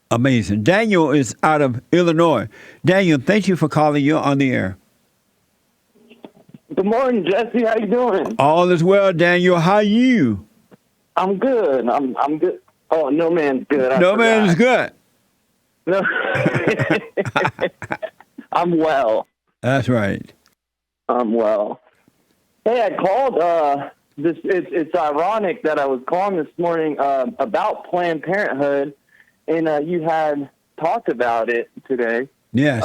Amazing. Daniel is out of Illinois. Daniel, thank you for calling. You're on the air. Good morning, Jesse. How you doing? All is well, Daniel. How are you? I'm good. I'm good. Oh, no man's good. No man is good. No. I'm well. That's right. I'm well. Hey, I called. It's ironic that I was calling this morning about Planned Parenthood, and you had talked about it today. Yes.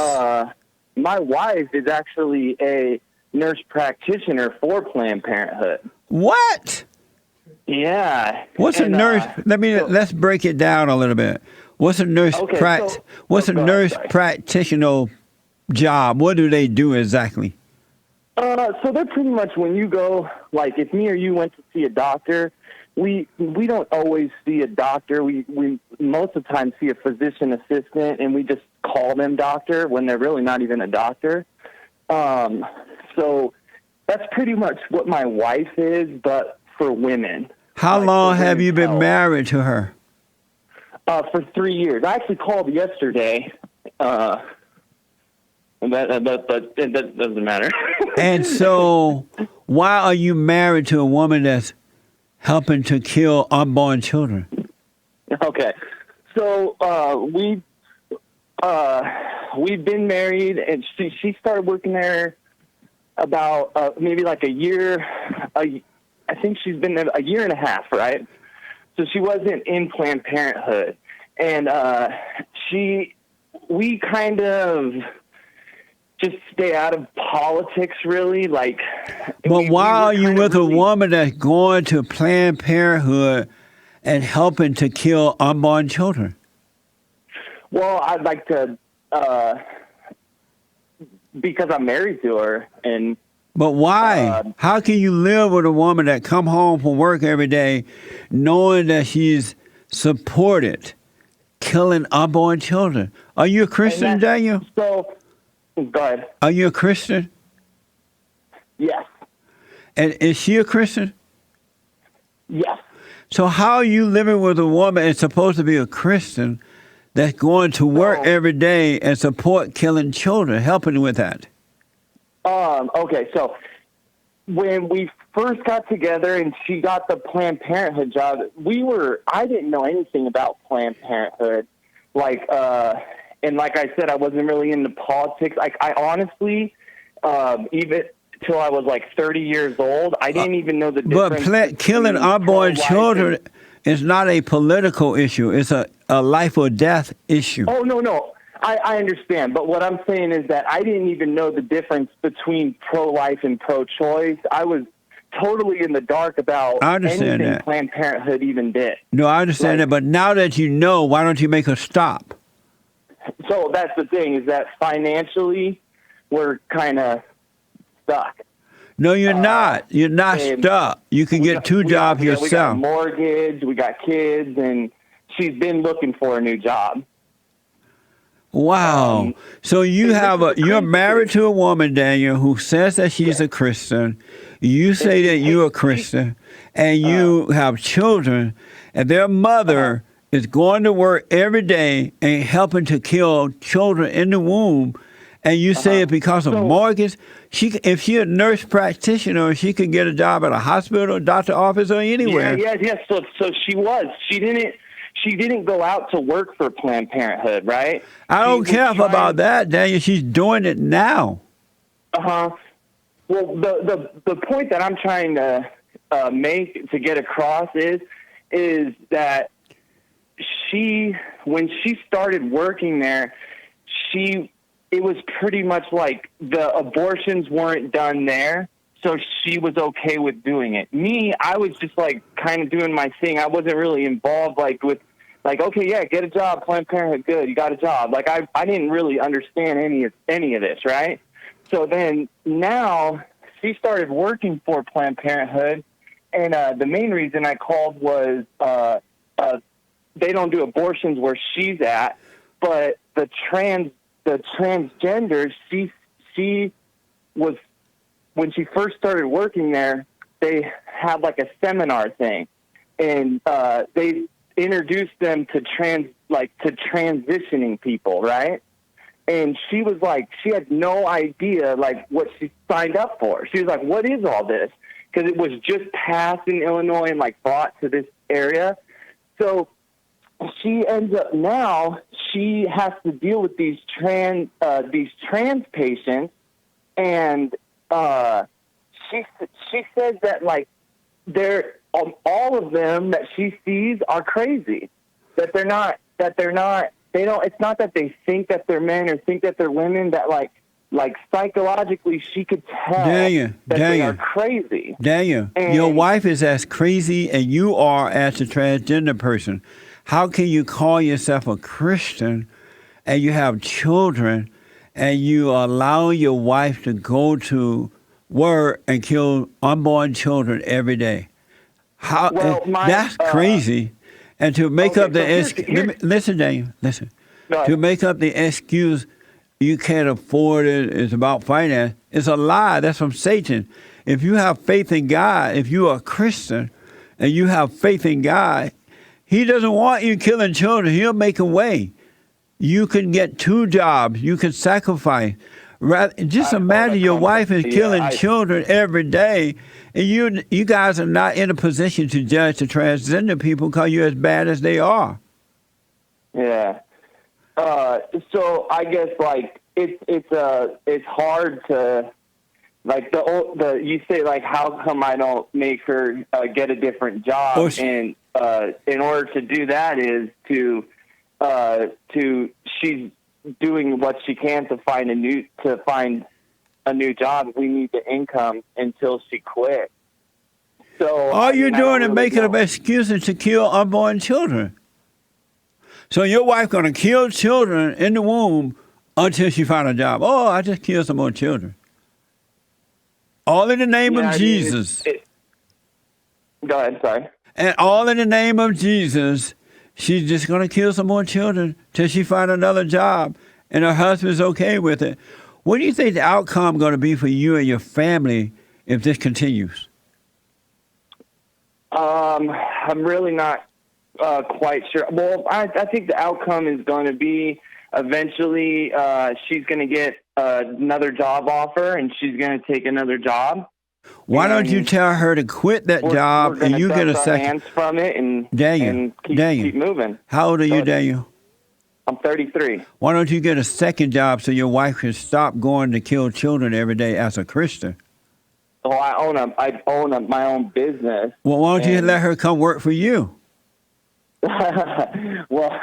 My wife is actually a nurse practitioner for Planned Parenthood. What? Yeah. What's a nurse? Let's break it down a little bit. What's a nurse practitioner job? What do they do exactly? So they're pretty much when you go, like if me or you went to see a doctor, we don't always see a doctor. We most of the time see a physician assistant, and we just call them doctor when they're really not even a doctor. So that's pretty much what my wife is, but for women. How long have you been married to her? For 3 years. I actually called yesterday. That doesn't matter. And so, why are you married to a woman that's helping to kill unborn children? Okay, so we've been married, and she started working there about maybe like a year. I think she's been there a year and a half, right? So she wasn't in Planned Parenthood, and we kind of just stay out of politics, really. Like, but why are you with a woman that's going to Planned Parenthood and helping to kill unborn children? Well, I'd like to, because I'm married to her, and. But why? How can you live with a woman that come home from work every day, knowing that she's supported killing unborn children? Are you a Christian, Daniel? So, go ahead. Are you a Christian? Yes. And is she a Christian? Yes. So how are you living with a woman that's supposed to be a Christian that's going to work every day and support killing children, helping with that? Okay, so when we first got together and she got the Planned Parenthood job, I didn't know anything about Planned Parenthood. And like I said, I wasn't really into politics. I honestly, even till I was like 30 years old, I didn't even know the difference. But killing unborn children is not a political issue. It's a life or death issue. Oh, no. I understand. But what I'm saying is that I didn't even know the difference between pro-life and pro-choice. I was totally in the dark about anything that Planned Parenthood even did. No, I understand that. But now that you know, why don't you make a stop? So that's the thing, is that financially we're kind of stuck. No, you're not. You're not stuck. You can get two jobs yourself. We got a mortgage, we got kids, and she's been looking for a new job. Wow. So you're married to a woman, Daniel, who says that she's a Christian. You say that you're a Christian, and you have children, and their mother is going to work every day and helping to kill children in the womb. And you say it because of mortgage. If she's a nurse practitioner, she could get a job at a hospital, doctor office, or anywhere. Yeah. So she was. She didn't go out to work for Planned Parenthood, right? I don't care about that, Daniel. She's doing it now. Well, the point that I'm trying to make to get across is that when she started working there, it was pretty much like the abortions weren't done there, so she was okay with doing it. Me, I was just like kind of doing my thing. I wasn't really involved okay, yeah, get a job, Planned Parenthood, good, you got a job. Like I didn't really understand any of this, right? So then now she started working for Planned Parenthood, and the main reason I called was they don't do abortions where she's at, but the transgenders, she was, when she first started working there, they had like a seminar thing, and they introduced them to to transitioning people, right? And she was like, she had no idea like what she signed up for. She was like, what is all this? Because it was just passed in Illinois and like brought to this area. So she ends up now, she has to deal with these trans patients, and she says that like all of them that she sees are crazy. That they're not. They don't. It's not that they think that they're men or think that they're women. That like psychologically, she could tell that they are crazy. Daniel, your wife is as crazy as you are as a transgender person. How can you call yourself a Christian and you have children and you allow your wife to go to work and kill unborn children every day? How? Well, that's crazy. And to make up the excuse, listen, Daniel, listen. To make up the excuse, you can't afford it, it's about finance, it's a lie. That's from Satan. If you have faith in God, if you are a Christian and you have faith in God, He doesn't want you killing children. He'll make a way. You can get 2 jobs. You can sacrifice. Just imagine your wife is killing children every day, and you guys are not in a position to judge the transgender people because you're as bad as they are. Yeah. So I guess like it's hard to like the you say like how come I don't make her get a different job, and in order to do that is to she's doing what she can to find a new job. We need the income until she quits. So all you're doing is making up excuses to kill unborn children. So your wife gonna kill children in the womb until she find a job. Oh, I just killed some more children. All in the name of Jesus. Go ahead, sorry. And all in the name of Jesus. She's just going to kill some more children till she find another job, and her husband's okay with it. What do you think the outcome going to be for you and your family if this continues? I'm really not quite sure. Well, I think the outcome is going to be eventually she's going to get another job offer, and she's going to take another job. Why don't you tell her to quit that job and you get a second? Hands from it and keep moving. How old are you, Daniel? I'm 33. Why don't you get a second job so your wife can stop going to kill children every day as a Christian? Oh, I own my own business. Well, why don't you let her come work for you? Well,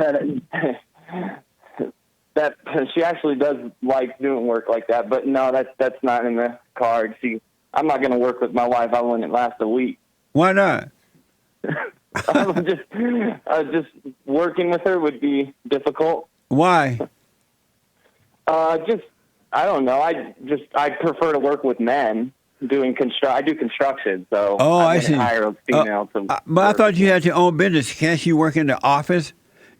that she actually does like doing work like that, but no, that's not in the cards. I'm not going to work with my wife. I wouldn't last a week. Why not? Just working with her would be difficult. Why? I don't know. I prefer to work with men doing I do construction, so I see. Hire a female to. But I thought you had your own business. Can't you work in the office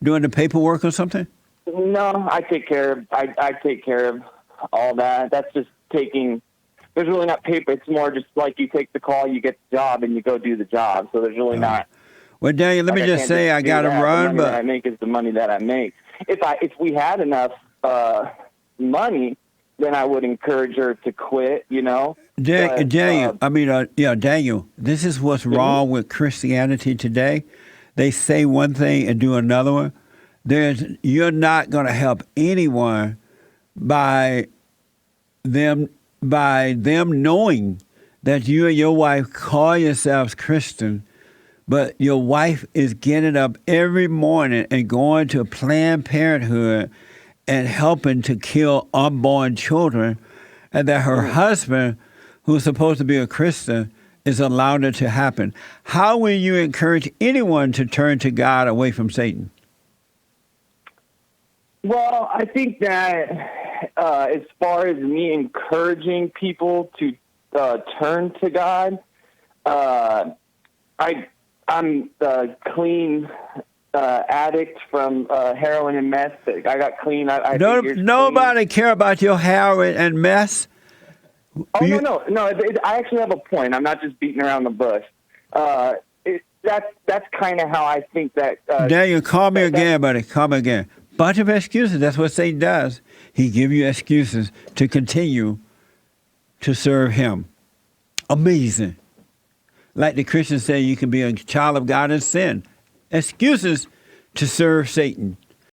doing the paperwork or something? No, I take care of. I take care of all that. That's just taking. There's really not paper. It's more just like you take the call, you get the job, and you go do the job. So there's really not. Well, Daniel, let me just say I got to run. But the money that I make is the money that I make. If we had enough money, then I would encourage her to quit. You know, Daniel. Daniel. This is what's wrong with Christianity today. They say one thing and do another one. You're not going to help anyone by them knowing that you and your wife call yourselves Christian, but your wife is getting up every morning and going to Planned Parenthood and helping to kill unborn children, and that her husband, who's supposed to be a Christian, is allowing it to happen. How will you encourage anyone to turn to God away from Satan? Well, I think that as far as me encouraging people to turn to God, I'm a clean addict from heroin and meth. I got clean. Nobody care about your heroin and meth. Oh, no. I actually have a point. I'm not just beating around the bush. that's kind of how I think that. Daniel, call me again, buddy. Call me again. Bunch of excuses. That's what Satan does. He give you excuses to continue to serve him. Amazing. Like the Christians say, you can be a child of God and sin. Excuses to serve Satan.